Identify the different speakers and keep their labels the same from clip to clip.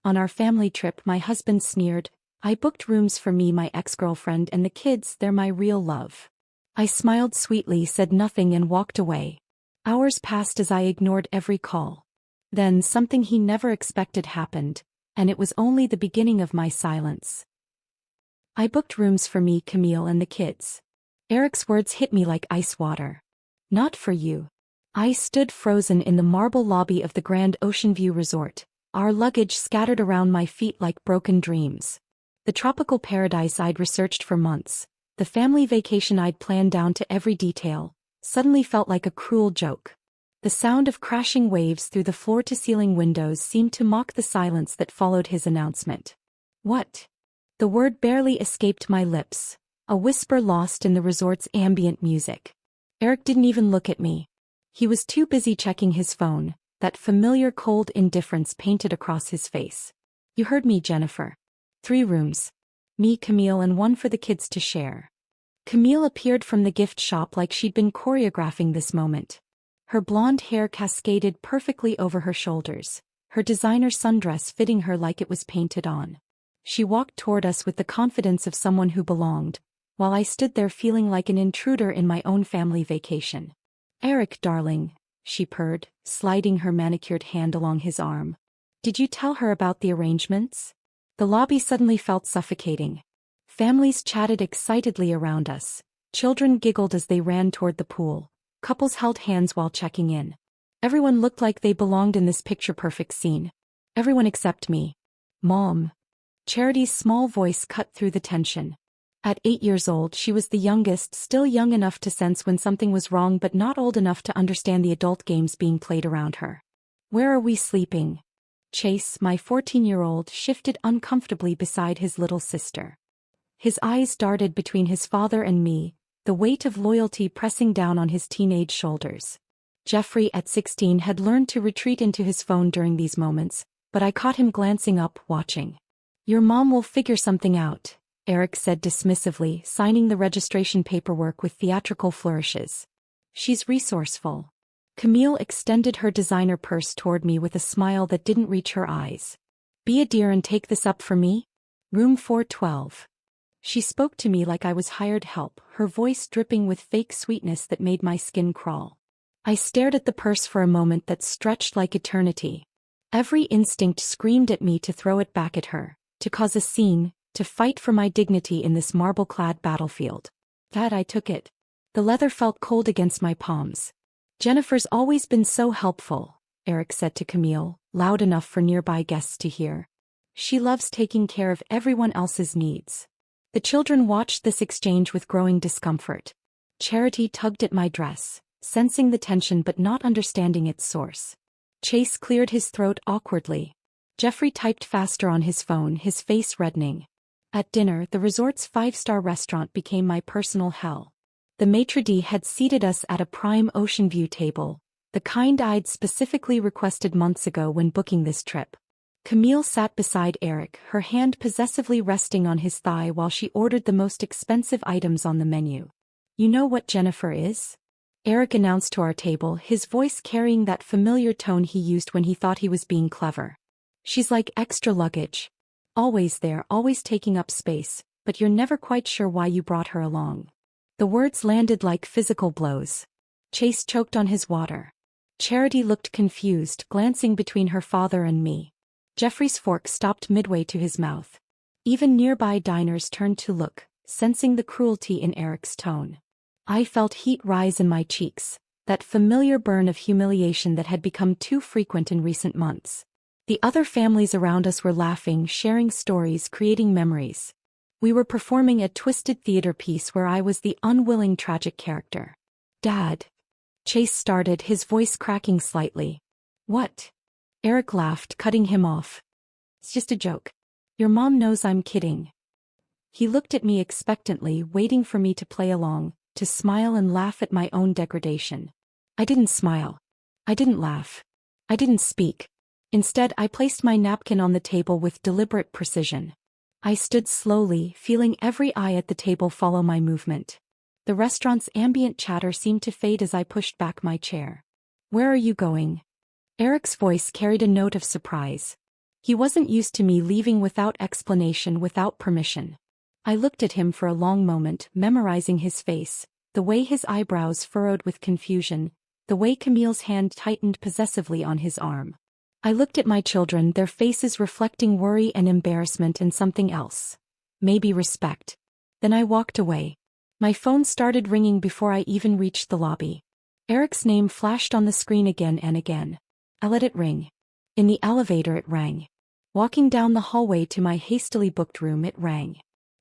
Speaker 1: On our family trip, my husband sneered, "I booked rooms for me, my ex-girlfriend, and the kids, they're my real love." I smiled sweetly, said nothing, and walked away. Hours passed as I ignored every call. Then something he never expected happened, and it was only the beginning of my silence. "I booked rooms for me, Camille, and the kids." Eric's words hit me like ice water. "Not for you." I stood frozen in the marble lobby of the Grand Ocean View Resort, our luggage scattered around my feet like broken dreams. The tropical paradise I'd researched for months, the family vacation I'd planned down to every detail, suddenly felt like a cruel joke. The sound of crashing waves through the floor-to-ceiling windows seemed to mock the silence that followed his announcement. "What?" The word barely escaped my lips, a whisper lost in the resort's ambient music. Eric didn't even look at me. He was too busy checking his phone, that familiar cold indifference painted across his face. "You heard me, Jennifer. 3 rooms. Me, Camille, and 1 for the kids to share." Camille appeared from the gift shop like she'd been choreographing this moment. Her blonde hair cascaded perfectly over her shoulders, her designer sundress fitting her like it was painted on. She walked toward us with the confidence of someone who belonged, while I stood there feeling like an intruder in my own family vacation. "Eric, darling," she purred, sliding her manicured hand along his arm. "Did you tell her about the arrangements?" The lobby suddenly felt suffocating. Families chatted excitedly around us. Children giggled as they ran toward the pool. Couples held hands while checking in. Everyone looked like they belonged in this picture-perfect scene. Everyone except me. "Mom." Charity's small voice cut through the tension. At 8 years old, she was the youngest, still young enough to sense when something was wrong but not old enough to understand the adult games being played around her. "Where are we sleeping?" Chase, my 14-year-old, shifted uncomfortably beside his little sister. His eyes darted between his father and me, the weight of loyalty pressing down on his teenage shoulders. Jeffrey, at 16, had learned to retreat into his phone during these moments, but I caught him glancing up, watching. "Your mom will figure something out," Eric said dismissively, signing the registration paperwork with theatrical flourishes. "She's resourceful." Camille extended her designer purse toward me with a smile that didn't reach her eyes. "Be a dear and take this up for me? Room 412. She spoke to me like I was hired help, her voice dripping with fake sweetness that made my skin crawl. I stared at the purse for a moment that stretched like eternity. Every instinct screamed at me to throw it back at her, to cause a scene, to fight for my dignity in this marble-clad battlefield. That I took it. The leather felt cold against my palms. "Jennifer's always been so helpful," Eric said to Camille, loud enough for nearby guests to hear. "She loves taking care of everyone else's needs." The children watched this exchange with growing discomfort. Charity tugged at my dress, sensing the tension but not understanding its source. Chase cleared his throat awkwardly. Jeffrey typed faster on his phone, his face reddening. At dinner, the resort's 5-star restaurant became my personal hell. The maitre d' had seated us at a prime ocean view table, the kind I'd specifically requested months ago when booking this trip. Camille sat beside Eric, her hand possessively resting on his thigh while she ordered the most expensive items on the menu. "You know what Jennifer is?" Eric announced to our table, his voice carrying that familiar tone he used when he thought he was being clever. "She's like extra luggage. Always there, always taking up space, but you're never quite sure why you brought her along." The words landed like physical blows. Chase choked on his water. Charity looked confused, glancing between her father and me. Jeffrey's fork stopped midway to his mouth. Even nearby diners turned to look, sensing the cruelty in Eric's tone. I felt heat rise in my cheeks, that familiar burn of humiliation that had become too frequent in recent months. The other families around us were laughing, sharing stories, creating memories. We were performing a twisted theater piece where I was the unwilling tragic character. "Dad." Chase started, his voice cracking slightly. "What?" Eric laughed, cutting him off. "It's just a joke. Your mom knows I'm kidding." He looked at me expectantly, waiting for me to play along, to smile and laugh at my own degradation. I didn't smile. I didn't laugh. I didn't speak. Instead, I placed my napkin on the table with deliberate precision. I stood slowly, feeling every eye at the table follow my movement. The restaurant's ambient chatter seemed to fade as I pushed back my chair. "Where are you going?" Eric's voice carried a note of surprise. He wasn't used to me leaving without explanation, without permission. I looked at him for a long moment, memorizing his face, the way his eyebrows furrowed with confusion, the way Camille's hand tightened possessively on his arm. I looked at my children, their faces reflecting worry and embarrassment and something else. Maybe respect. Then I walked away. My phone started ringing before I even reached the lobby. Eric's name flashed on the screen again and again. I let it ring. In the elevator it rang. Walking down the hallway to my hastily booked room it rang.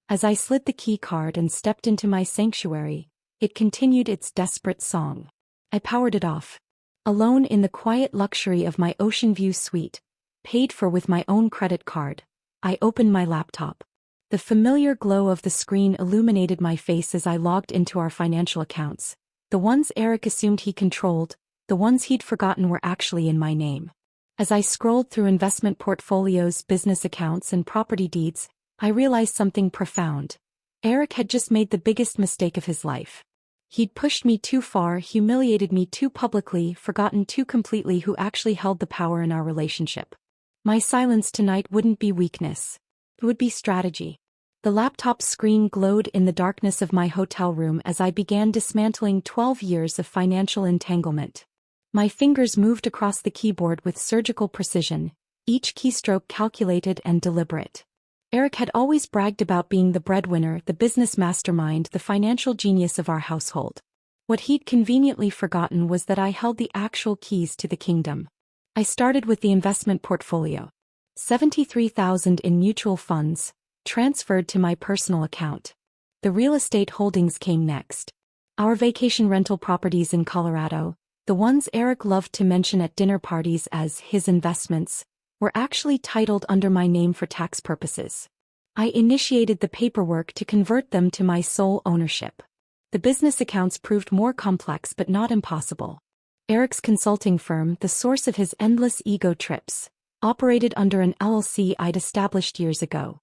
Speaker 1: As I slid the key card and stepped into my sanctuary, it continued its desperate song. I powered it off. Alone in the quiet luxury of my ocean view suite, paid for with my own credit card, I opened my laptop. The familiar glow of the screen illuminated my face as I logged into our financial accounts. The ones Eric assumed he controlled, the ones he'd forgotten were actually in my name. As I scrolled through investment portfolios, business accounts, and property deeds, I realized something profound. Eric had just made the biggest mistake of his life. He'd pushed me too far, humiliated me too publicly, forgotten too completely who actually held the power in our relationship. My silence tonight wouldn't be weakness. It would be strategy. The laptop screen glowed in the darkness of my hotel room as I began dismantling 12 years of financial entanglement. My fingers moved across the keyboard with surgical precision, each keystroke calculated and deliberate. Eric had always bragged about being the breadwinner, the business mastermind, the financial genius of our household. What he'd conveniently forgotten was that I held the actual keys to the kingdom. I started with the investment portfolio. $73,000 in mutual funds, transferred to my personal account. The real estate holdings came next. Our vacation rental properties in Colorado, the ones Eric loved to mention at dinner parties as his investments, were actually titled under my name for tax purposes. I initiated the paperwork to convert them to my sole ownership. The business accounts proved more complex but not impossible. Eric's consulting firm, the source of his endless ego trips, operated under an LLC I'd established years ago.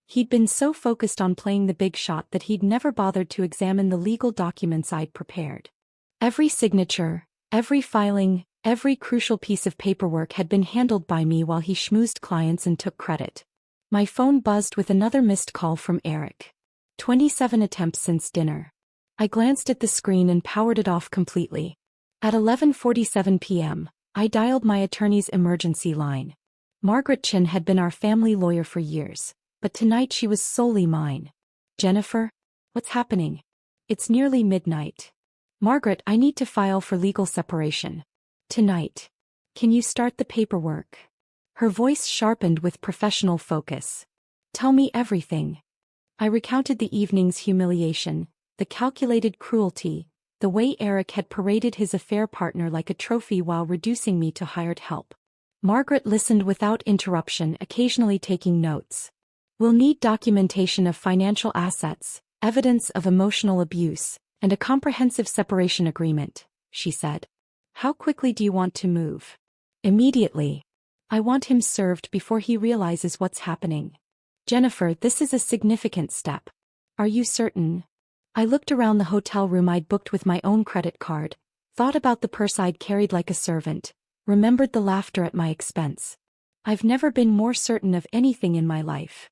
Speaker 1: He'd been so focused on playing the big shot that he'd never bothered to examine the legal documents I'd prepared. Every signature, every filing, every crucial piece of paperwork had been handled by me while he schmoozed clients and took credit. My phone buzzed with another missed call from Eric. 27 attempts since dinner. I glanced at the screen and powered it off completely. At 11:47 p.m., I dialed my attorney's emergency line. Margaret Chin had been our family lawyer for years, but tonight she was solely mine. Jennifer? What's happening? It's nearly midnight. Margaret, I need to file for legal separation. Tonight. Can you start the paperwork? Her voice sharpened with professional focus. Tell me everything. I recounted the evening's humiliation, the calculated cruelty, the way Eric had paraded his affair partner like a trophy while reducing me to hired help. Margaret listened without interruption, occasionally taking notes. We'll need documentation of financial assets, evidence of emotional abuse, and a comprehensive separation agreement, she said. How quickly do you want to move? Immediately. I want him served before he realizes what's happening. Jennifer, this is a significant step. Are you certain? I looked around the hotel room I'd booked with my own credit card, thought about the purse I'd carried like a servant, remembered the laughter at my expense. I've never been more certain of anything in my life.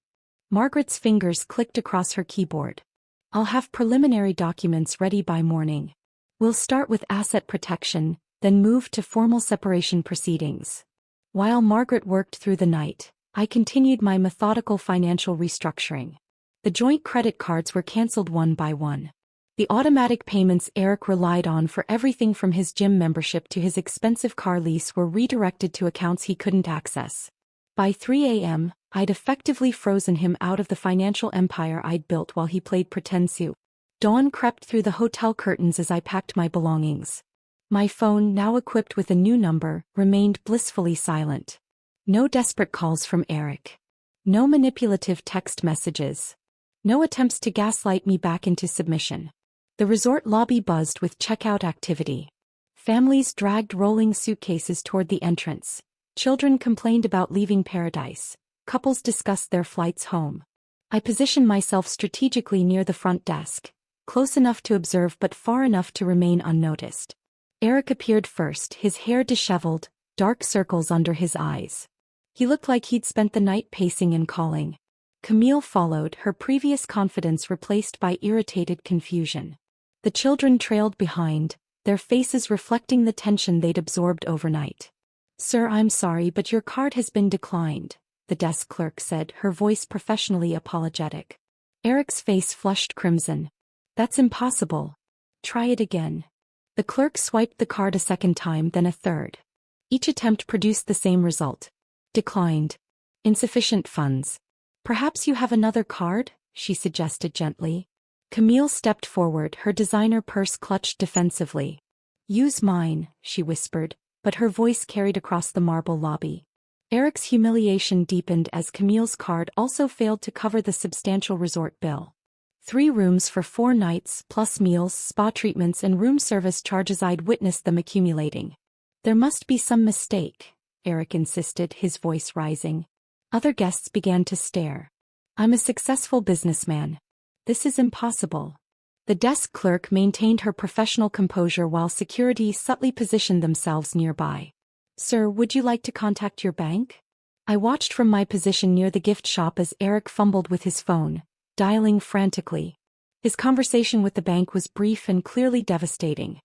Speaker 1: Margaret's fingers clicked across her keyboard. I'll have preliminary documents ready by morning. We'll start with asset protection, then move to formal separation proceedings. While Margaret worked through the night, I continued my methodical financial restructuring. The joint credit cards were canceled one by one. The automatic payments Eric relied on for everything from his gym membership to his expensive car lease were redirected to accounts he couldn't access. By 3 a.m., I'd effectively frozen him out of the financial empire I'd built while he played pretend soup. Dawn crept through the hotel curtains as I packed my belongings. My phone, now equipped with a new number, remained blissfully silent. No desperate calls from Eric. No manipulative text messages. No attempts to gaslight me back into submission. The resort lobby buzzed with checkout activity. Families dragged rolling suitcases toward the entrance. Children complained about leaving paradise. Couples discussed their flights home. I positioned myself strategically near the front desk, close enough to observe but far enough to remain unnoticed. Eric appeared first, his hair disheveled, dark circles under his eyes. He looked like he'd spent the night pacing and calling. Camille followed, her previous confidence replaced by irritated confusion. The children trailed behind, their faces reflecting the tension they'd absorbed overnight. "Sir, I'm sorry, but your card has been declined," the desk clerk said, her voice professionally apologetic. Eric's face flushed crimson. "That's impossible. Try it again." The clerk swiped the card a second time, then a third. Each attempt produced the same result. "Declined. Insufficient funds. Perhaps you have another card?" she suggested gently. Camille stepped forward, her designer purse clutched defensively. "Use mine," she whispered, but her voice carried across the marble lobby. Eric's humiliation deepened as Camille's card also failed to cover the substantial resort bill. 3 rooms for 4 nights, plus meals, spa treatments and room service charges. I'd witnessed them accumulating. "There must be some mistake," Eric insisted, his voice rising. Other guests began to stare. "I'm a successful businessman. This is impossible." The desk clerk maintained her professional composure while security subtly positioned themselves nearby. "Sir, would you like to contact your bank?" I watched from my position near the gift shop as Eric fumbled with his phone, dialing frantically. His conversation with the bank was brief and clearly devastating.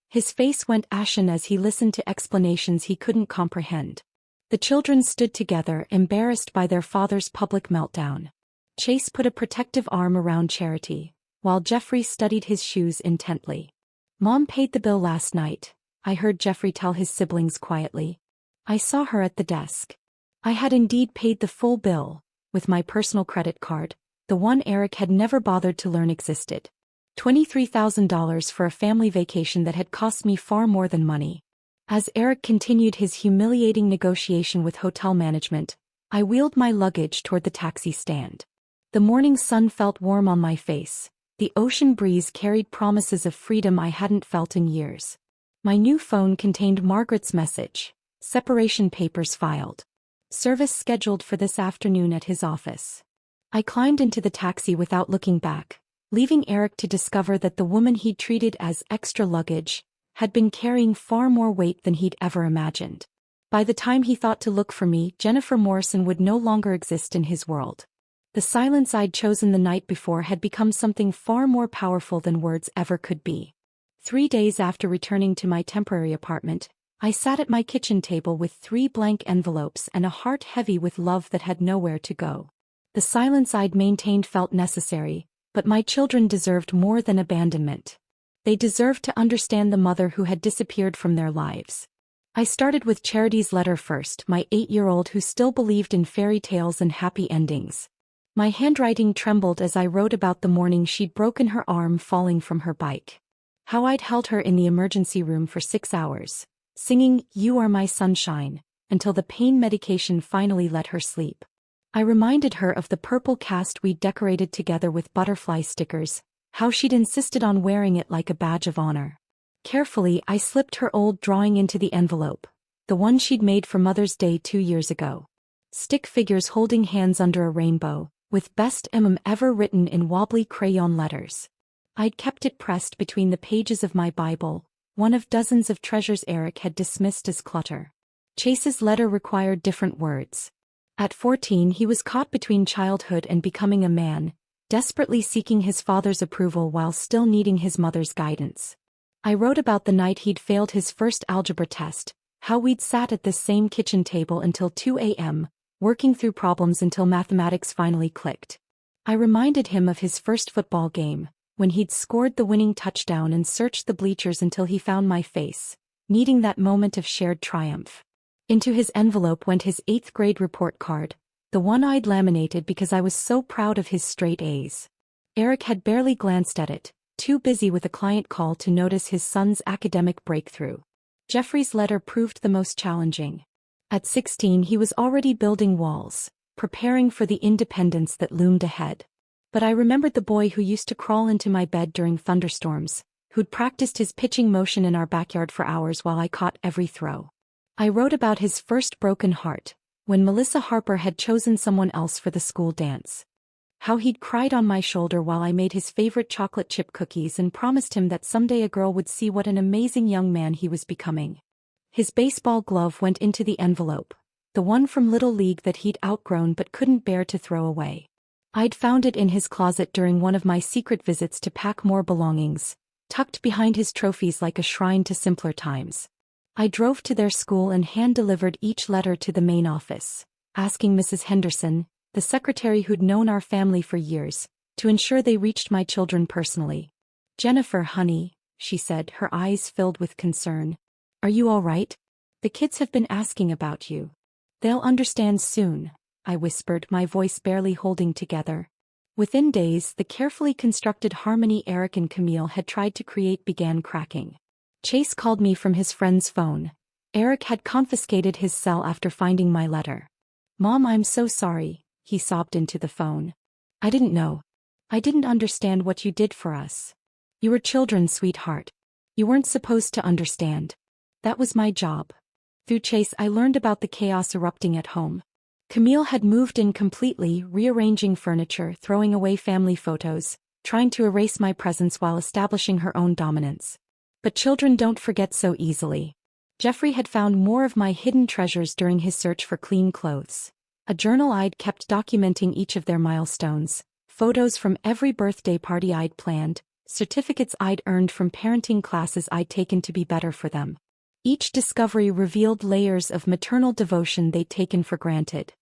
Speaker 1: His face went ashen as he listened to explanations he couldn't comprehend. The children stood together, embarrassed by their father's public meltdown. Chase put a protective arm around Charity, while Jeffrey studied his shoes intently. "Mom paid the bill last night," I heard Jeffrey tell his siblings quietly. "I saw her at the desk." I had indeed paid the full bill, with my personal credit card, the one Eric had never bothered to learn existed. $23,000 for a family vacation that had cost me far more than money. As Eric continued his humiliating negotiation with hotel management, I wheeled my luggage toward the taxi stand. The morning sun felt warm on my face. The ocean breeze carried promises of freedom I hadn't felt in years. My new phone contained Margaret's message. Separation papers filed. Service scheduled for this afternoon at his office. I climbed into the taxi without looking back, leaving Eric to discover that the woman he'd treated as extra luggage had been carrying far more weight than he'd ever imagined. By the time he thought to look for me, Jennifer Morrison would no longer exist in his world. The silence I'd chosen the night before had become something far more powerful than words ever could be. 3 days after returning to my temporary apartment, I sat at my kitchen table with 3 blank envelopes and a heart heavy with love that had nowhere to go. The silence I'd maintained felt necessary, but my children deserved more than abandonment. They deserved to understand the mother who had disappeared from their lives. I started with Charity's letter first, my 8-year-old who still believed in fairy tales and happy endings. My handwriting trembled as I wrote about the morning she'd broken her arm falling from her bike. How I'd held her in the emergency room for 6 hours, singing "You Are My Sunshine," until the pain medication finally let her sleep. I reminded her of the purple cast we'd decorated together with butterfly stickers, how she'd insisted on wearing it like a badge of honor. Carefully, I slipped her old drawing into the envelope, the one she'd made for Mother's Day 2 years ago. Stick figures holding hands under a rainbow, with "Best ever" written in wobbly crayon letters. I'd kept it pressed between the pages of my Bible, one of dozens of treasures Eric had dismissed as clutter. Chase's letter required different words. At 14 he was caught between childhood and becoming a man, desperately seeking his father's approval while still needing his mother's guidance. I wrote about the night he'd failed his first algebra test, how we'd sat at this same kitchen table until 2 a.m., working through problems until mathematics finally clicked. I reminded him of his first football game, when he'd scored the winning touchdown and searched the bleachers until he found my face, needing that moment of shared triumph. Into his envelope went his 8th grade report card, the one I'd laminated because I was so proud of his straight A's. Eric had barely glanced at it, too busy with a client call to notice his son's academic breakthrough. Jeffrey's letter proved the most challenging. At 16 he was already building walls, preparing for the independence that loomed ahead. But I remembered the boy who used to crawl into my bed during thunderstorms, who'd practiced his pitching motion in our backyard for hours while I caught every throw. I wrote about his first broken heart, when Melissa Harper had chosen someone else for the school dance. How he'd cried on my shoulder while I made his favorite chocolate chip cookies and promised him that someday a girl would see what an amazing young man he was becoming. His baseball glove went into the envelope, the one from Little League that he'd outgrown but couldn't bear to throw away. I'd found it in his closet during one of my secret visits to pack more belongings, tucked behind his trophies like a shrine to simpler times. I drove to their school and hand-delivered each letter to the main office, asking Mrs. Henderson, the secretary who'd known our family for years, to ensure they reached my children personally. "Jennifer, honey," she said, her eyes filled with concern. "Are you all right? The kids have been asking about you." "They'll understand soon," I whispered, my voice barely holding together. Within days, the carefully constructed harmony Eric and Camille had tried to create began cracking. Chase called me from his friend's phone. Eric had confiscated his cell after finding my letter. "Mom, I'm so sorry," he sobbed into the phone. "I didn't know. I didn't understand what you did for us. You were children, sweetheart. You weren't supposed to understand. That was my job." Through Chase, I learned about the chaos erupting at home. Camille had moved in completely, rearranging furniture, throwing away family photos, trying to erase my presence while establishing her own dominance. But children don't forget so easily. Jeffrey had found more of my hidden treasures during his search for clean clothes. A journal I'd kept documenting each of their milestones, photos from every birthday party I'd planned, certificates I'd earned from parenting classes I'd taken to be better for them. Each discovery revealed layers of maternal devotion they'd taken for granted.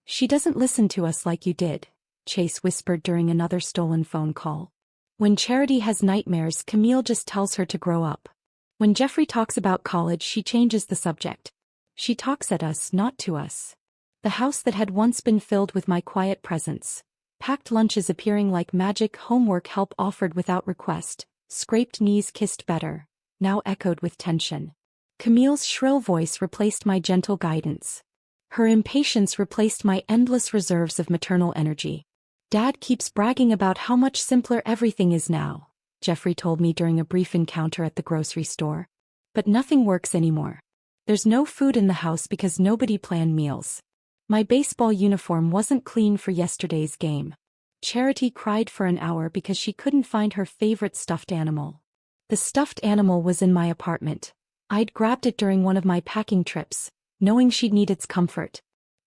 Speaker 1: "She doesn't listen to us like you did," Chase whispered during another stolen phone call. "When Charity has nightmares, Camille just tells her to grow up. When Jeffrey talks about college, she changes the subject. She talks at us, not to us." The house that had once been filled with my quiet presence, packed lunches appearing like magic, homework help offered without request, scraped knees kissed better, now echoed with tension. Camille's shrill voice replaced my gentle guidance. Her impatience replaced my endless reserves of maternal energy. "Dad keeps bragging about how much simpler everything is now," Jeffrey told me during a brief encounter at the grocery store. "But nothing works anymore. There's no food in the house because nobody planned meals. My baseball uniform wasn't clean for yesterday's game. Charity cried for an hour because she couldn't find her favorite stuffed animal. The stuffed animal was in my apartment. I'd grabbed it during one of my packing trips, knowing she'd need its comfort."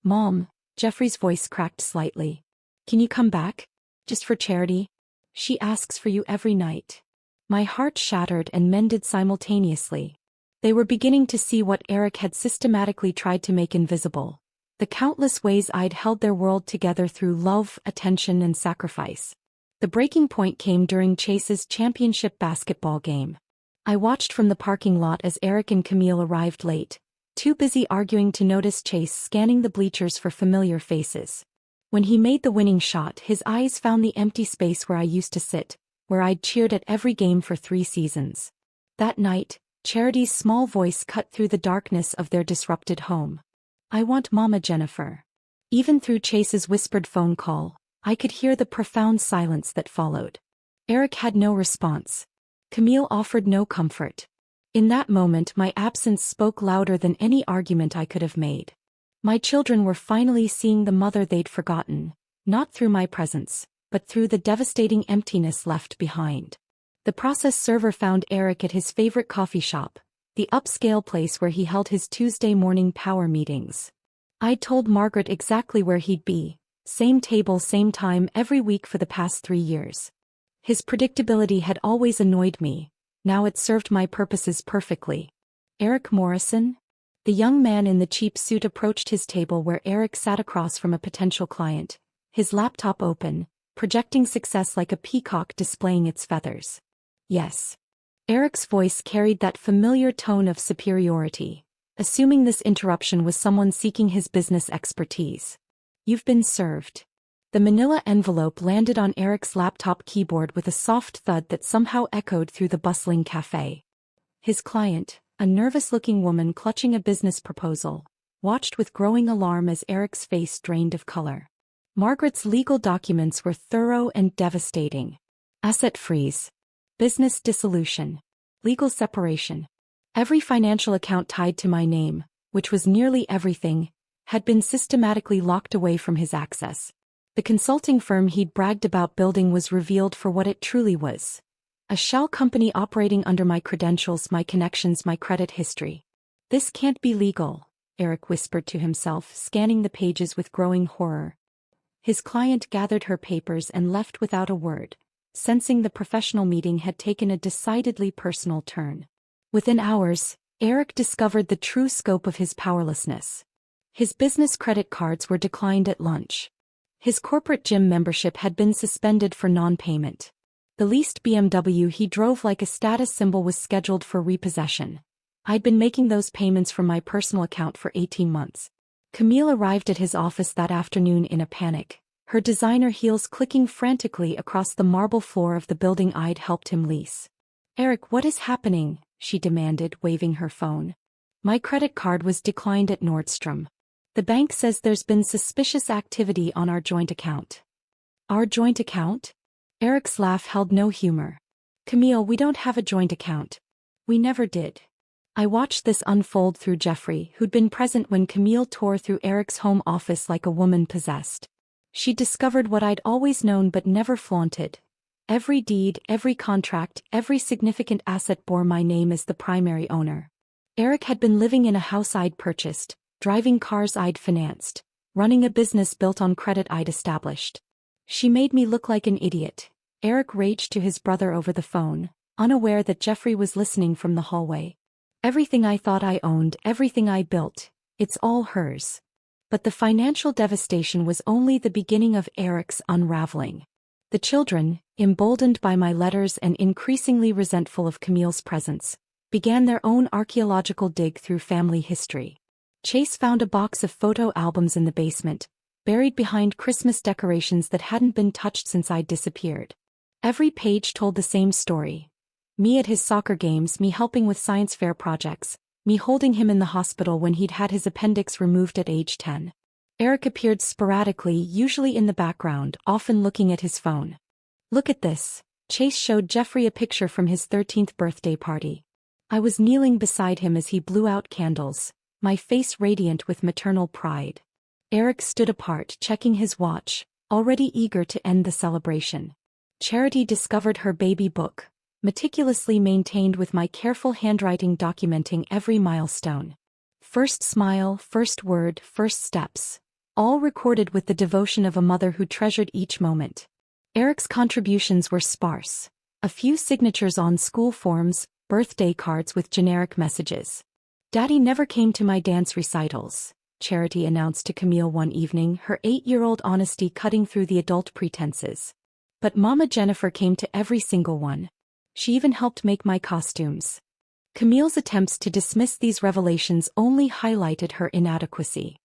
Speaker 1: "Mom," Jeffrey's voice cracked slightly. "Can you come back? Just for Charity? She asks for you every night." My heart shattered and mended simultaneously. They were beginning to see what Eric had systematically tried to make invisible. The countless ways I'd held their world together through love, attention, and sacrifice. The breaking point came during Chase's championship basketball game. I watched from the parking lot as Eric and Camille arrived late, too busy arguing to notice Chase scanning the bleachers for familiar faces. When he made the winning shot, his eyes found the empty space where I used to sit, where I'd cheered at every game for 3 seasons. That night, Charity's small voice cut through the darkness of their disrupted home. "I want Mama, Jennifer." Even through Chase's whispered phone call, I could hear the profound silence that followed. Eric had no response. Camille offered no comfort. In that moment, my absence spoke louder than any argument I could have made. My children were finally seeing the mother they'd forgotten, not through my presence, but through the devastating emptiness left behind. The process server found Eric at his favorite coffee shop, the upscale place where he held his Tuesday morning power meetings. I'd told Margaret exactly where he'd be, same table, same time every week for the past 3 years. His predictability had always annoyed me, now it served my purposes perfectly. "Eric Morrison?" The young man in the cheap suit approached his table where Eric sat across from a potential client, his laptop open, projecting success like a peacock displaying its feathers. "Yes." Eric's voice carried that familiar tone of superiority, assuming this interruption was someone seeking his business expertise. "You've been served." The manila envelope landed on Eric's laptop keyboard with a soft thud that somehow echoed through the bustling cafe. His client, a nervous-looking woman clutching a business proposal, watched with growing alarm as Eric's face drained of color. Margaret's legal documents were thorough and devastating. Asset freeze. Business dissolution. Legal separation. Every financial account tied to my name, which was nearly everything, had been systematically locked away from his access. The consulting firm he'd bragged about building was revealed for what it truly was. A shell company operating under my credentials, my connections, my credit history. "This can't be legal," Eric whispered to himself, scanning the pages with growing horror. His client gathered her papers and left without a word, sensing the professional meeting had taken a decidedly personal turn. Within hours, Eric discovered the true scope of his powerlessness. His business credit cards were declined at lunch. His corporate gym membership had been suspended for non-payment. The leased BMW he drove like a status symbol was scheduled for repossession. I'd been making those payments from my personal account for 18 months. Camille arrived at his office that afternoon in a panic, her designer heels clicking frantically across the marble floor of the building I'd helped him lease. "Eric, what is happening?" she demanded, waving her phone. "My credit card was declined at Nordstrom. The bank says there's been suspicious activity on our joint account." "Our joint account?" Eric's laugh held no humor. "Camille, we don't have a joint account. We never did." I watched this unfold through Jeffrey, who'd been present when Camille tore through Eric's home office like a woman possessed. She discovered what I'd always known but never flaunted. Every deed, every contract, every significant asset bore my name as the primary owner. Eric had been living in a house I'd purchased, driving cars I'd financed, running a business built on credit I'd established. She made me look like an idiot, Eric raged to his brother over the phone, unaware that Jeffrey was listening from the hallway. "Everything I thought I owned, everything I built, it's all hers." But the financial devastation was only the beginning of Eric's unraveling. The children, emboldened by my letters and increasingly resentful of Camille's presence, began their own archaeological dig through family history. Chase found a box of photo albums in the basement, buried behind Christmas decorations that hadn't been touched since I'd disappeared. Every page told the same story. Me at his soccer games, me helping with science fair projects, me holding him in the hospital when he'd had his appendix removed at age 10. Eric appeared sporadically, usually in the background, often looking at his phone. "Look at this." Chase showed Jeffrey a picture from his 13th birthday party. I was kneeling beside him as he blew out candles, my face radiant with maternal pride. Eric stood apart, checking his watch, already eager to end the celebration. Charity discovered her baby book, meticulously maintained with my careful handwriting documenting every milestone. First smile, first word, first steps. All recorded with the devotion of a mother who treasured each moment. Eric's contributions were sparse. A few signatures on school forms, birthday cards with generic messages. "Daddy never came to my dance recitals," Charity announced to Camille one evening, her 8-year-old honesty cutting through the adult pretenses. "But Mama Jennifer came to every single one. She even helped make my costumes." Camille's attempts to dismiss these revelations only highlighted her inadequacy.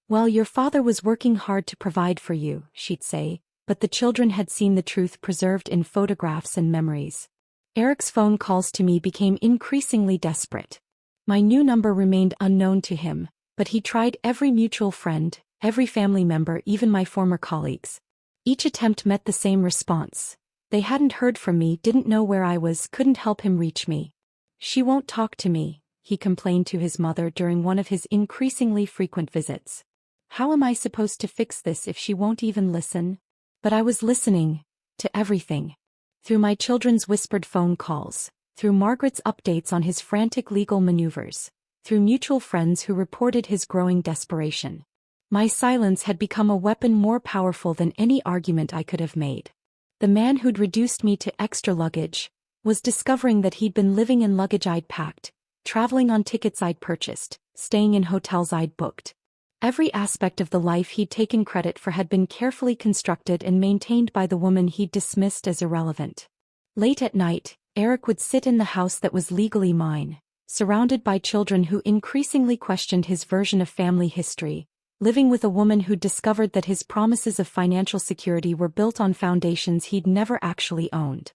Speaker 1: "Well, your father was working hard to provide for you," she'd say, but the children had seen the truth preserved in photographs and memories. Eric's phone calls to me became increasingly desperate. My new number remained unknown to him, but he tried every mutual friend, every family member, even my former colleagues. Each attempt met the same response. They hadn't heard from me, didn't know where I was, couldn't help him reach me. "She won't talk to me," he complained to his mother during one of his increasingly frequent visits. "How am I supposed to fix this if she won't even listen?" But I was listening to everything. Through my children's whispered phone calls, through Margaret's updates on his frantic legal maneuvers, through mutual friends who reported his growing desperation. My silence had become a weapon more powerful than any argument I could have made. The man who'd reduced me to extra luggage was discovering that he'd been living in luggage I'd packed, traveling on tickets I'd purchased, staying in hotels I'd booked. Every aspect of the life he'd taken credit for had been carefully constructed and maintained by the woman he'd dismissed as irrelevant. Late at night, Eric would sit in the house that was legally mine, surrounded by children who increasingly questioned his version of family history, living with a woman who'd discovered that his promises of financial security were built on foundations he'd never actually owned.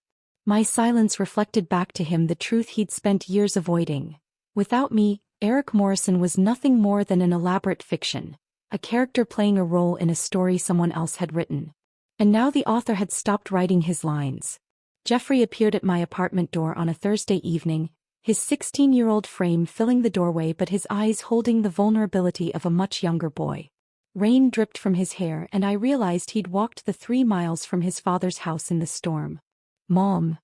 Speaker 1: My silence reflected back to him the truth he'd spent years avoiding. Without me, Eric Morrison was nothing more than an elaborate fiction, a character playing a role in a story someone else had written. And now the author had stopped writing his lines. Jeffrey appeared at my apartment door on a Thursday evening, his 16-year-old frame filling the doorway but his eyes holding the vulnerability of a much younger boy. Rain dripped from his hair and I realized he'd walked the 3 miles from his father's house in the storm. "Mom."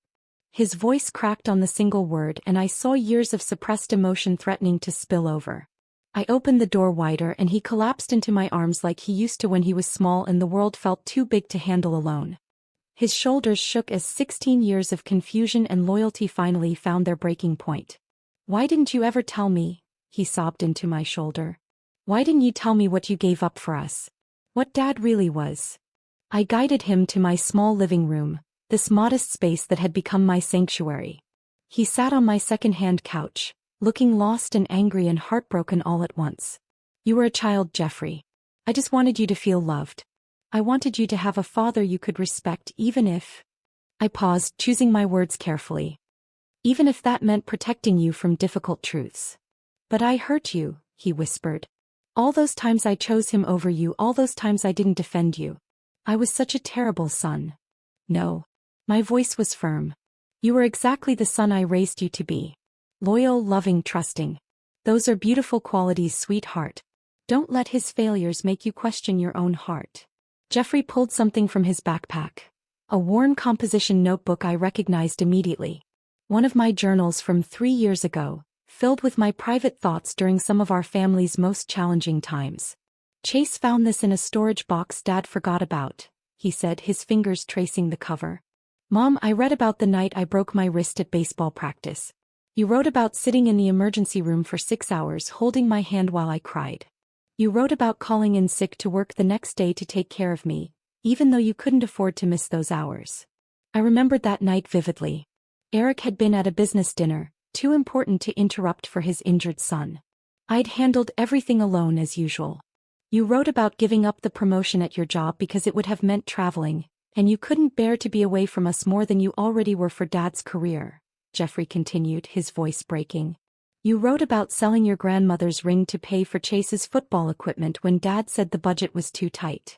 Speaker 1: His voice cracked on the single word and I saw years of suppressed emotion threatening to spill over. I opened the door wider and he collapsed into my arms like he used to when he was small and the world felt too big to handle alone. His shoulders shook as 16 years of confusion and loyalty finally found their breaking point. "Why didn't you ever tell me?" he sobbed into my shoulder. "Why didn't you tell me what you gave up for us? What Dad really was?" I guided him to my small living room, this modest space that had become my sanctuary. He sat on my second-hand couch, looking lost and angry and heartbroken all at once. "You were a child, Jeffrey. I just wanted you to feel loved. I wanted you to have a father you could respect even if—" I paused, choosing my words carefully. "Even if that meant protecting you from difficult truths." "But I hurt you," he whispered. "All those times I chose him over you, all those times I didn't defend you. I was such a terrible son." "No." My voice was firm. "You were exactly the son I raised you to be. Loyal, loving, trusting. Those are beautiful qualities, sweetheart. Don't let his failures make you question your own heart." Jeffrey pulled something from his backpack. A worn composition notebook I recognized immediately. One of my journals from 3 years ago, filled with my private thoughts during some of our family's most challenging times. "Chase found this in a storage box Dad forgot about," he said, his fingers tracing the cover. "Mom, I read about the night I broke my wrist at baseball practice. You wrote about sitting in the emergency room for 6 hours holding my hand while I cried. You wrote about calling in sick to work the next day to take care of me, even though you couldn't afford to miss those hours." I remembered that night vividly. Eric had been at a business dinner, too important to interrupt for his injured son. I'd handled everything alone as usual. "You wrote about giving up the promotion at your job because it would have meant traveling, and you couldn't bear to be away from us more than you already were for Dad's career," Jeffrey continued, his voice breaking. "You wrote about selling your grandmother's ring to pay for Chase's football equipment when Dad said the budget was too tight.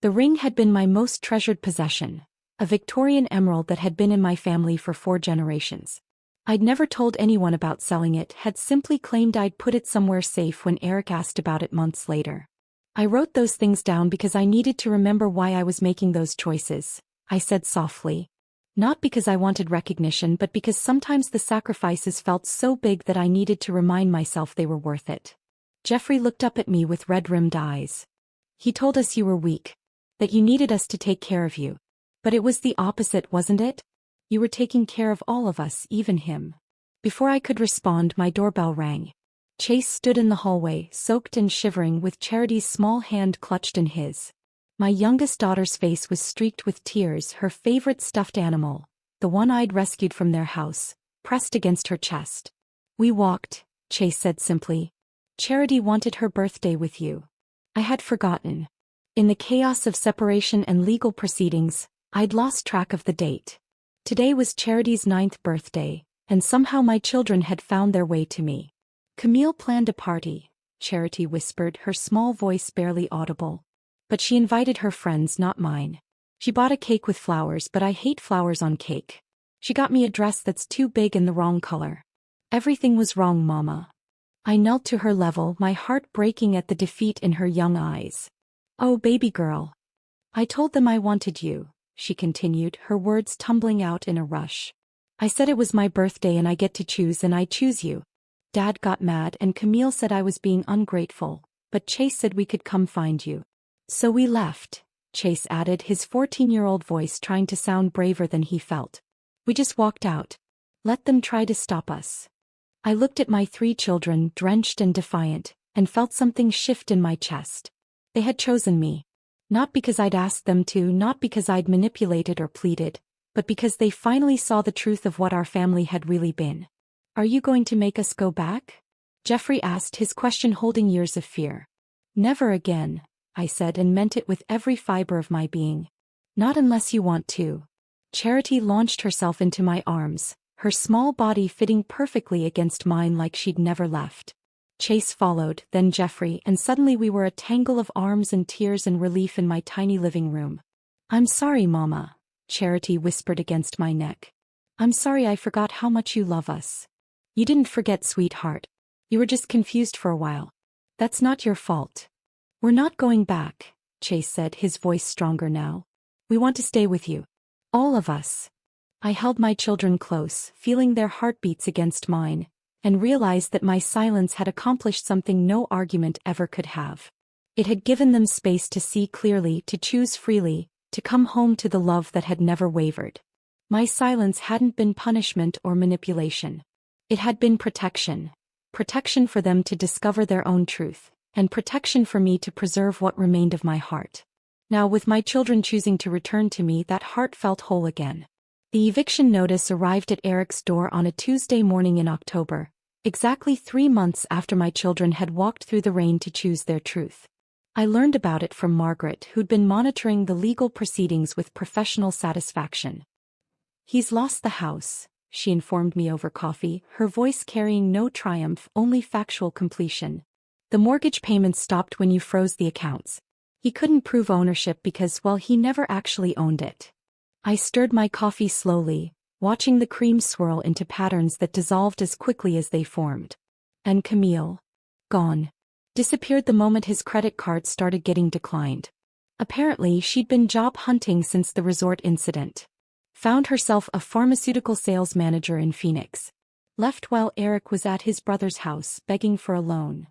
Speaker 1: The ring had been my most treasured possession, a Victorian emerald that had been in my family for 4 generations. I'd never told anyone about selling it, had simply claimed I'd put it somewhere safe when Eric asked about it months later. I wrote those things down because I needed to remember why I was making those choices," I said softly. "Not because I wanted recognition, but because sometimes the sacrifices felt so big that I needed to remind myself they were worth it." Jeffrey looked up at me with red-rimmed eyes. "He told us you were weak, that you needed us to take care of you. But it was the opposite, wasn't it? You were taking care of all of us, even him." Before I could respond, my doorbell rang. Chase stood in the hallway, soaked and shivering, with Charity's small hand clutched in his. My youngest daughter's face was streaked with tears, her favorite stuffed animal, the one I'd rescued from their house, pressed against her chest. "We walked," Chase said simply. "Charity wanted her birthday with you." I had forgotten. In the chaos of separation and legal proceedings, I'd lost track of the date. Today was Charity's 9th birthday, and somehow my children had found their way to me. "Camille planned a party," Charity whispered, her small voice barely audible. "But she invited her friends, not mine. She bought a cake with flowers, but I hate flowers on cake. She got me a dress that's too big and the wrong color. Everything was wrong, Mama." I knelt to her level, my heart breaking at the defeat in her young eyes. "Oh, baby girl. I told them I wanted you," she continued, her words tumbling out in a rush. "I said it was my birthday and I get to choose, and I choose you. Dad got mad and Camille said I was being ungrateful, but Chase said we could come find you. So we left," Chase added, his 14-year-old voice trying to sound braver than he felt. "We just walked out. Let them try to stop us." I looked at my 3 children, drenched and defiant, and felt something shift in my chest. They had chosen me. Not because I'd asked them to, not because I'd manipulated or pleaded, but because they finally saw the truth of what our family had really been. "Are you going to make us go back?" Jeffrey asked, his question holding years of fear. "Never again," I said, and meant it with every fiber of my being. "Not unless you want to." Charity launched herself into my arms, her small body fitting perfectly against mine like she'd never left. Chase followed, then Jeffrey, and suddenly we were a tangle of arms and tears and relief in my tiny living room. "I'm sorry, Mama," Charity whispered against my neck. "I'm sorry I forgot how much you love us." "You didn't forget, sweetheart. You were just confused for a while. That's not your fault." "We're not going back," Chase said, his voice stronger now. "We want to stay with you. All of us." I held my children close, feeling their heartbeats against mine, and realized that my silence had accomplished something no argument ever could have. It had given them space to see clearly, to choose freely, to come home to the love that had never wavered. My silence hadn't been punishment or manipulation. It had been protection. Protection for them to discover their own truth, and protection for me to preserve what remained of my heart. Now, with my children choosing to return to me, that heart felt whole again. The eviction notice arrived at Eric's door on a Tuesday morning in October, exactly 3 months after my children had walked through the rain to choose their truth. I learned about it from Margaret, who'd been monitoring the legal proceedings with professional satisfaction. "He's lost the house," she informed me over coffee, her voice carrying no triumph, only factual completion. "The mortgage payments stopped when you froze the accounts. He couldn't prove ownership because, well, he never actually owned it." I stirred my coffee slowly, watching the cream swirl into patterns that dissolved as quickly as they formed. And Camille? Gone. Disappeared the moment his credit card started getting declined. Apparently, she'd been job hunting since the resort incident. Found herself a pharmaceutical sales manager in Phoenix. Left while Eric was at his brother's house, begging for a loan.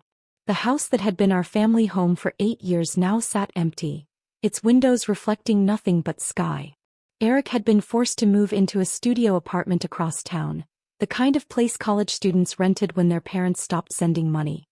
Speaker 1: The house that had been our family home for 8 years now sat empty, its windows reflecting nothing but sky. Eric had been forced to move into a studio apartment across town, the kind of place college students rented when their parents stopped sending money.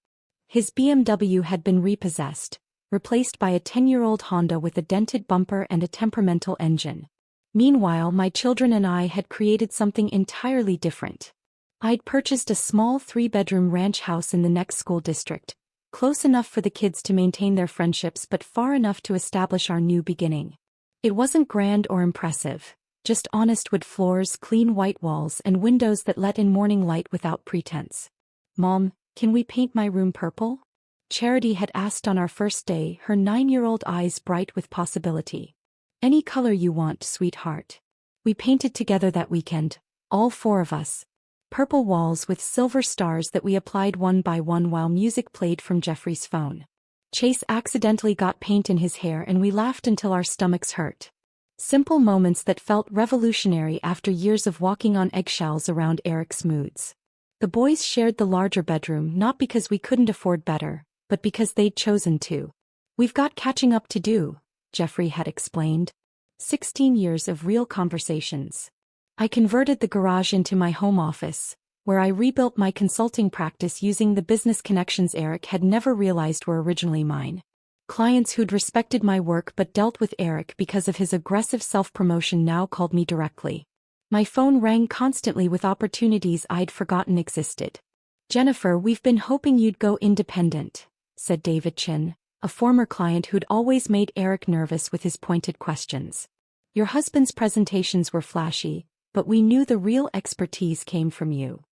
Speaker 1: His BMW had been repossessed, replaced by a 10-year-old Honda with a dented bumper and a temperamental engine. Meanwhile, my children and I had created something entirely different. I'd purchased a small 3-bedroom ranch house in the next school district, close enough for the kids to maintain their friendships but far enough to establish our new beginning. It wasn't grand or impressive, just honest wood floors, clean white walls, and windows that let in morning light without pretense. "Mom, can we paint my room purple?" Charity had asked on our first day, her 9-year-old eyes bright with possibility. "Any color you want, sweetheart." We painted together that weekend, all 4 of us. Purple walls with silver stars that we applied one by one while music played from Jeffrey's phone. Chase accidentally got paint in his hair and we laughed until our stomachs hurt. Simple moments that felt revolutionary after years of walking on eggshells around Eric's moods. The boys shared the larger bedroom not because we couldn't afford better, but because they'd chosen to. "We've got catching up to do," Jeffrey had explained. 16 years of real conversations. I converted the garage into my home office, where I rebuilt my consulting practice using the business connections Eric had never realized were originally mine. Clients who'd respected my work but dealt with Eric because of his aggressive self-promotion now called me directly. My phone rang constantly with opportunities I'd forgotten existed. "Jennifer, we've been hoping you'd go independent," said David Chin, a former client who'd always made Eric nervous with his pointed questions. "Your husband's presentations were flashy, but we knew the real expertise came from you."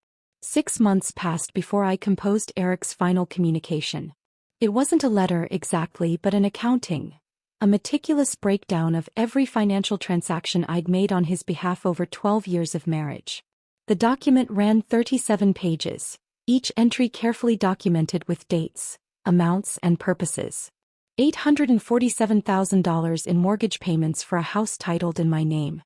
Speaker 1: 6 months passed before I composed Eric's final communication. It wasn't a letter exactly, but an accounting. A meticulous breakdown of every financial transaction I'd made on his behalf over 12 years of marriage. The document ran 37 pages, each entry carefully documented with dates, amounts, and purposes. $847,000 in mortgage payments for a house titled in my name.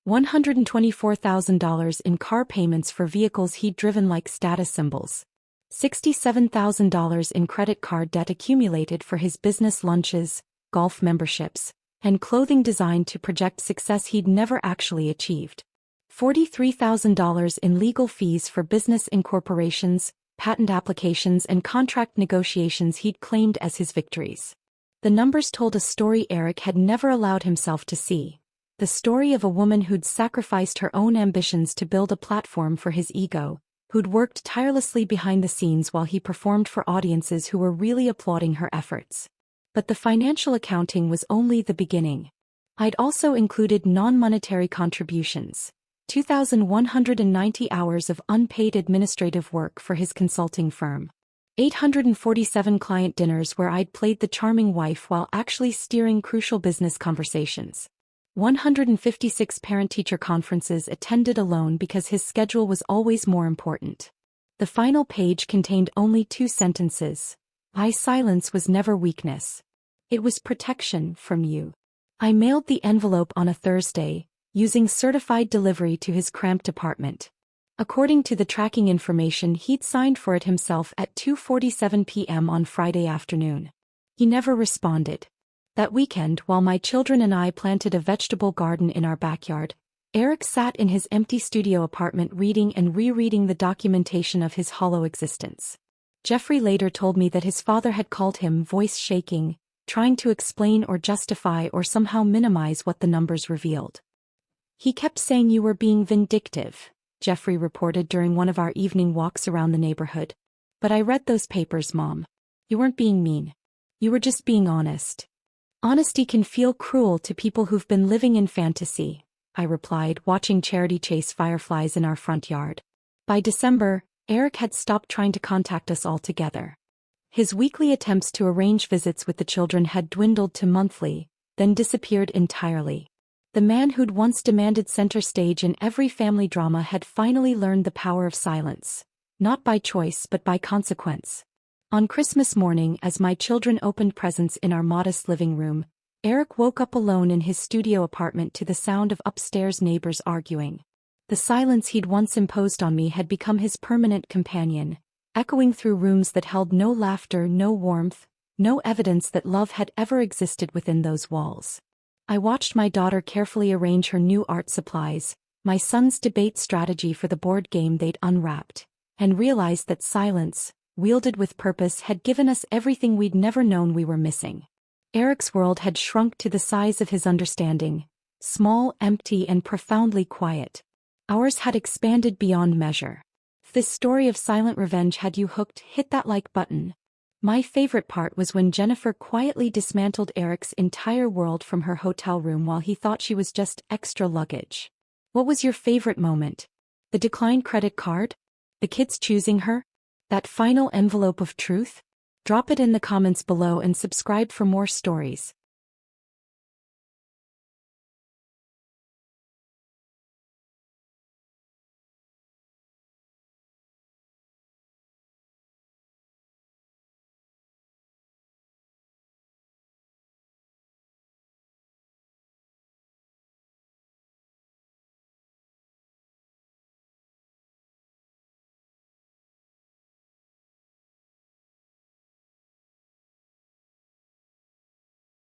Speaker 1: $124,000 in car payments for vehicles he'd driven like status symbols. $67,000 in credit card debt accumulated for his business lunches, golf memberships, and clothing designed to project success he'd never actually achieved. $43,000 in legal fees for business incorporations, patent applications, and contract negotiations he'd claimed as his victories. The numbers told a story Eric had never allowed himself to see. The story of a woman who'd sacrificed her own ambitions to build a platform for his ego, who'd worked tirelessly behind the scenes while he performed for audiences who were really applauding her efforts. But the financial accounting was only the beginning. I'd also included non-monetary contributions, 2,190 hours of unpaid administrative work for his consulting firm, 847 client dinners where I'd played the charming wife while actually steering crucial business conversations, 156 parent-teacher conferences attended alone because his schedule was always more important. The final page contained only 2 sentences. "My silence was never weakness. It was protection from you." I mailed the envelope on a Thursday, using certified delivery to his cramped apartment. According to the tracking information, he'd signed for it himself at 2:47 p.m. on Friday afternoon. He never responded. That weekend, while my children and I planted a vegetable garden in our backyard, Eric sat in his empty studio apartment reading and rereading the documentation of his hollow existence. Jeffrey later told me that his father had called him, voice shaking, trying to explain or justify or somehow minimize what the numbers revealed. He kept saying you were being vindictive, Jeffrey reported during one of our evening walks around the neighborhood. But I read those papers, Mom. You weren't being mean. You were just being honest. Honesty can feel cruel to people who've been living in fantasy, I replied, watching Charity chase fireflies in our front yard. By December, Eric had stopped trying to contact us altogether. His weekly attempts to arrange visits with the children had dwindled to monthly, then disappeared entirely. The man who'd once demanded center stage in every family drama had finally learned the power of silence, not by choice but by consequence. On Christmas morning, as my children opened presents in our modest living room, Eric woke up alone in his studio apartment to the sound of upstairs neighbors arguing. The silence he'd once imposed on me had become his permanent companion, echoing through rooms that held no laughter, no warmth, no evidence that love had ever existed within those walls. I watched my daughter carefully arrange her new art supplies, my sons debate strategy for the board game they'd unwrapped, and realized that silence, wielded with purpose, had given us everything we'd never known we were missing. Eric's world had shrunk to the size of his understanding, small, empty, and profoundly quiet. Ours had expanded beyond measure. If this story of silent revenge had you hooked, hit that like button. My favorite part was when Jennifer quietly dismantled Eric's entire world from her hotel room while he thought she was just extra luggage. What was your favorite moment? The declined credit card? The kids choosing her? That final envelope of truth? Drop it in the comments below and subscribe for more stories.